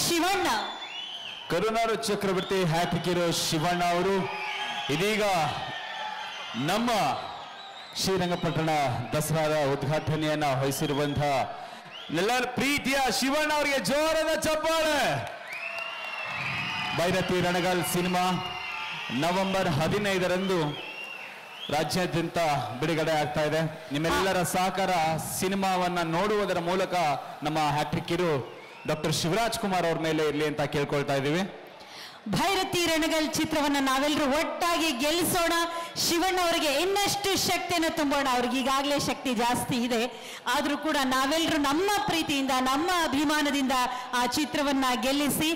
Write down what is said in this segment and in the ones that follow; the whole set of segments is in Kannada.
ಶಿವಣ್ಣ. ಕರುನಾಡು ಚಕ್ರವರ್ತಿ ಹ್ಯಾಟ್ರಿಕ್ ಹೀರೋ ಶಿವಣ್ಣ ಅವರು ಇದೀಗ ನಮ್ಮ ಶ್ರೀರಂಗಪಟ್ಟಣ ದಸರಾದ ಉದ್ಘಾಟನೆಯನ್ನ ವಹಿಸಿರುವಂತಹ ಎಲ್ಲರ ಪ್ರೀತಿಯ ಶಿವಣ್ಣ ಅವರಿಗೆ ಜೋರಾದ ಚಪ್ಪಾಳೆ. ಭೈರತಿ ರಣಗಲ್ ಸಿನಿಮಾ ನವೆಂಬರ್ 15ರಂದು ರಾಜ್ಯಾದ್ಯಂತ ಬಿಡುಗಡೆ ಆಗ್ತಾ ಇದೆ. ನಿಮ್ಮೆಲ್ಲರ ಸಹಕಾರ ಸಿನಿಮಾವನ್ನ ನೋಡುವುದರ ಮೂಲಕ ನಮ್ಮ hat trick hero doctor Shivaraj Kumar ಅವ್ರ ಮೇಲೆ ಇರಲಿ ಅಂತ ಕೇಳ್ಕೊಳ್ತಾ ಇದ್ದೀವಿ. ಭೈರತಿ ರಣಗಲ್ ಚಿತ್ರವನ್ನ ನಾವೆಲ್ಲರೂ ಒಟ್ಟಾಗಿ ಗೆಲ್ಲಿಸೋಣ. ಶಿವಣ್ಣ ಅವರಿಗೆ ಇನ್ನಷ್ಟು ಶಕ್ತಿಯನ್ನು ತುಂಬೋಣ. ಅವ್ರಿಗೆ ಈಗಾಗಲೇ ಶಕ್ತಿ ಜಾಸ್ತಿ ಇದೆ, ಆದ್ರೂ ಕೂಡ ನಾವೆಲ್ಲರೂ ನಮ್ಮ ಪ್ರೀತಿಯಿಂದ ನಮ್ಮ ಅಭಿಮಾನದಿಂದ ಆ ಚಿತ್ರವನ್ನ ಗೆಲ್ಲಿಸಿ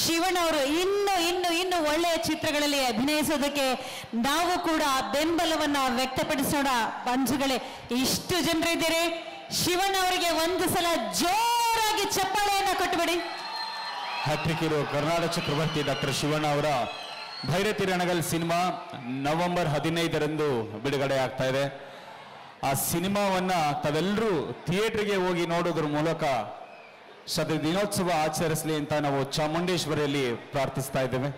ಶಿವಣ್ಣ ಅವರು ಇನ್ನು ಒಳ್ಳೆಯ ಚಿತ್ರಗಳಲ್ಲಿ ಅಭಿನಯಿಸೋದಕ್ಕೆ ನಾವು ಕೂಡ ಬೆಂಬಲವನ್ನ ವ್ಯಕ್ತಪಡಿಸೋಣ. ಬಂಧುಗಳೇ, ಇಷ್ಟು ಜನರಿದ್ದಾರೆ, ಶಿವಣ್ಣ ಅವರಿಗೆ ಒಂದು ಸಲ ಜೋರಾಗಿ ಚಪ್ಪಾಳೆಯನ್ನ ಕೊಟ್ಟುಬಿಡಿ. ಹ್ಯಾಟ್ರಿಕ್ ಹೀರೋ ಕರ್ನಾಟಕ ಚಕ್ರವರ್ತಿ ಡಾಕ್ಟರ್ ಶಿವಣ್ಣ ಅವರ ಭೈರತಿ ರಣಗಲ್ ಸಿನಿಮಾ ನವೆಂಬರ್ 15ರಂದು ಬಿಡುಗಡೆ ಆಗ್ತಾ ಇದೆ. ಆ ಸಿನಿಮಾವನ್ನ ತಾವೆಲ್ಲರೂ ಥಿಯೇಟರ್ಗೆ ಹೋಗಿ ನೋಡೋದ್ರ ಮೂಲಕ ದಿನೋತ್ಸವ ಆಚರಿಸಲಿ ಅಂತ ನಾವು ಚಾಮುಂಡೇಶ್ವರಿಯಲ್ಲಿ ಪ್ರಾರ್ಥಿಸ್ತಾ ಇದ್ದೇವೆ.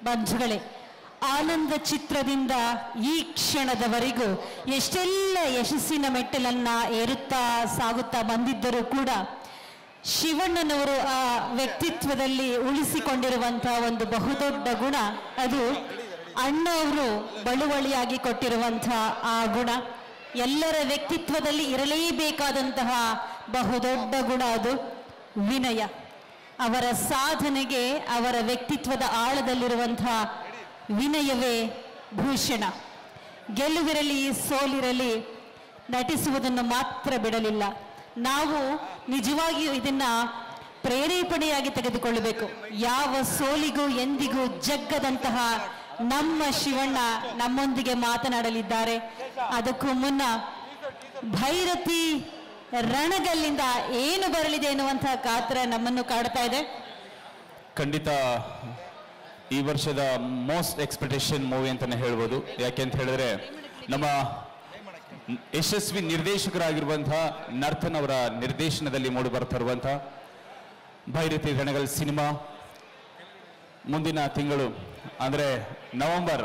ಬಂಧುಗಳೇ, ಆನಂದ ಚಿತ್ರದಿಂದ ಈ ಕ್ಷಣದವರೆಗೂ ಎಷ್ಟೆಲ್ಲ ಯಶಸ್ಸಿನ ಮೆಟ್ಟಲನ್ನ ಏರುತ್ತಾ ಸಾಗುತ್ತಾ ಬಂದಿದ್ದರೂ ಕೂಡ ಶಿವಣ್ಣನವರು ಆ ವ್ಯಕ್ತಿತ್ವದಲ್ಲಿ ಉಳಿಸಿಕೊಂಡಿರುವಂತಹ ಒಂದು ಬಹುದೊಡ್ಡ ಗುಣ, ಅದು ಅಣ್ಣವರು ಬಳುವಳಿಯಾಗಿ ಕೊಟ್ಟಿರುವಂತಹ ಆ ಗುಣ, ಎಲ್ಲರ ವ್ಯಕ್ತಿತ್ವದಲ್ಲಿ ಇರಲೇಬೇಕಾದಂತಹ ಬಹುದೊಡ್ಡ ಗುಣ, ಅದು ವಿನಯ. ಅವರ ಸಾಧನೆಗೆ ಅವರ ವ್ಯಕ್ತಿತ್ವದ ಆಳದಲ್ಲಿರುವಂತಹ ವಿನಯವೇ ಭೂಷಣ. ಗೆಲುವಿರಲಿ ಸೋಲಿರಲಿ ನಟಿಸುವುದನ್ನು ಮಾತ್ರ ಬಿಡಲಿಲ್ಲ. ನಾವು ನಿಜವಾಗಿಯೂ ಇದನ್ನ ಪ್ರೇರೇಪಣೆಯಾಗಿ ತೆಗೆದುಕೊಳ್ಳಬೇಕು. ಯಾವ ಸೋಲಿಗೂ ಎಂದಿಗೂ ಜಗ್ಗದಂತಹ ನಮ್ಮ ಶಿವಣ್ಣ ನಮ್ಮೊಂದಿಗೆ ಮಾತನಾಡಲಿದ್ದಾರೆ. ಅದಕ್ಕೂ ಮುನ್ನ ಭೈರತಿ ರಣಗಲ್ಲಿಂದ ಏನು ಬರಲಿದೆ ಎನ್ನುವಂತಹ ಕಾತರ ನಮ್ಮನ್ನು ಕಾಡ್ತಾ ಇದೆ. ಖಂಡಿತ ಈ ವರ್ಷದ ಮೋಸ್ಟ್ ಎಕ್ಸ್ಪೆಕ್ಟೇಷನ್ ಮೂವಿ ಅಂತಾನೆ ಹೇಳ್ಬೋದು. ಯಾಕೆಂತ ಹೇಳಿದ್ರೆ ನಮ್ಮ ಯಶಸ್ವಿ ನಿರ್ದೇಶಕರಾಗಿರುವಂತಹ ನರ್ತನ್ ಅವರ ನಿರ್ದೇಶನದಲ್ಲಿ ಮೂಡಿ ಬರ್ತಾ ಇರುವಂತಹ ಭೈರತಿ ರಣಗಲ್ ಸಿನಿಮಾ ಮುಂದಿನ ತಿಂಗಳು ಅಂದ್ರೆ ನವೆಂಬರ್